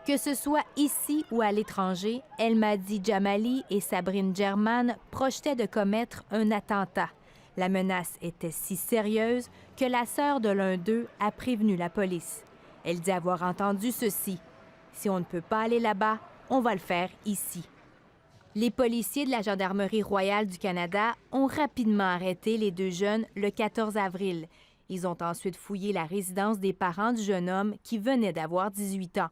Que ce soit ici ou à l'étranger, El-Mahdi Djamali et Sabrine German projetaient de commettre un attentat. La menace était si sérieuse que la sœur de l'un d'eux a prévenu la police. Elle dit avoir entendu ceci: « Si on ne peut pas aller là-bas, on va le faire ici. » Les policiers de la Gendarmerie royale du Canada ont rapidement arrêté les deux jeunes le 14 avril. Ils ont ensuite fouillé la résidence des parents du jeune homme qui venait d'avoir 18 ans.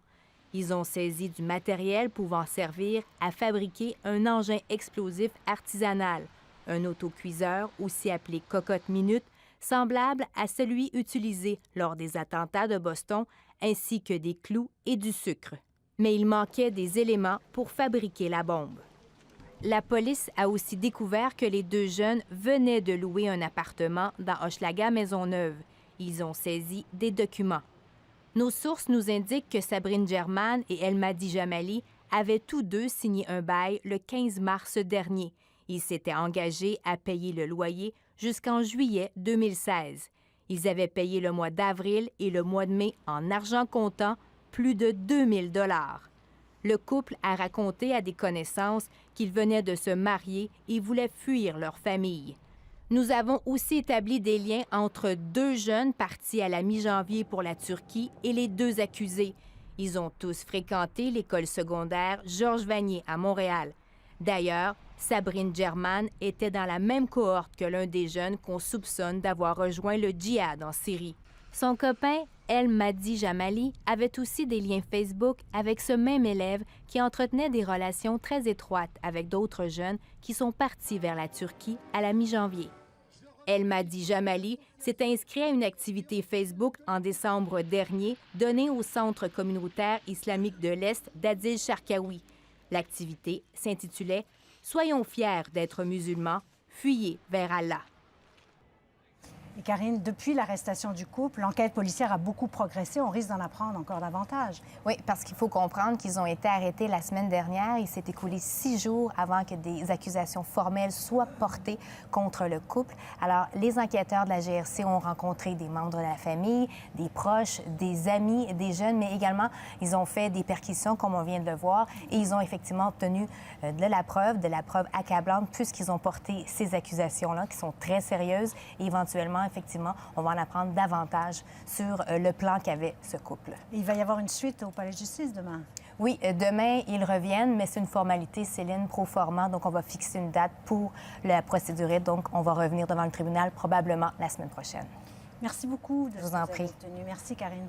Ils ont saisi du matériel pouvant servir à fabriquer un engin explosif artisanal, un autocuiseur, aussi appelé cocotte-minute, semblable à celui utilisé lors des attentats de Boston, ainsi que des clous et du sucre. Mais il manquait des éléments pour fabriquer la bombe. La police a aussi découvert que les deux jeunes venaient de louer un appartement dans Hochelaga-Maisonneuve. Ils ont saisi des documents. Nos sources nous indiquent que Sabrine German et El-Mahdi Djamali avaient tous deux signé un bail le 15 mars dernier. Ils s'étaient engagés à payer le loyer jusqu'en juillet 2016. Ils avaient payé le mois d'avril et le mois de mai en argent comptant plus de 2000 $. Le couple a raconté à des connaissances qu'ils venaient de se marier et voulaient fuir leur famille. Nous avons aussi établi des liens entre deux jeunes partis à la mi-janvier pour la Turquie et les deux accusés. Ils ont tous fréquenté l'école secondaire Georges Vanier à Montréal. D'ailleurs, Sabrine German était dans la même cohorte que l'un des jeunes qu'on soupçonne d'avoir rejoint le djihad en Syrie. Son copain, El-Mahdi Djamali, avait aussi des liens Facebook avec ce même élève qui entretenait des relations très étroites avec d'autres jeunes qui sont partis vers la Turquie à la mi-janvier. El-Mahdi Djamali s'est inscrit à une activité Facebook en décembre dernier donnée au Centre communautaire islamique de l'Est d'Adil Sharkawi. L'activité s'intitulait « Soyons fiers d'être musulmans, fuyez vers Allah ». Et Karine, depuis l'arrestation du couple, l'enquête policière a beaucoup progressé. On risque d'en apprendre encore davantage. Oui, parce qu'il faut comprendre qu'ils ont été arrêtés la semaine dernière. Il s'est écoulé 6 jours avant que des accusations formelles soient portées contre le couple. Alors, les enquêteurs de la GRC ont rencontré des membres de la famille, des proches, des amis, des jeunes, mais également, ils ont fait des perquisitions, comme on vient de le voir, et ils ont effectivement obtenu de la preuve accablante, puisqu'ils ont porté ces accusations-là, qui sont très sérieuses, et éventuellement, effectivement, on va en apprendre davantage sur le plan qu'avait ce couple. Il va y avoir une suite au palais de justice demain. Oui, demain, ils reviennent, mais c'est une formalité, Céline, pro forma, donc on va fixer une date pour la procédure. Donc, on va revenir devant le tribunal probablement la semaine prochaine. Merci beaucoup de Je vous en prie. Merci, Karine.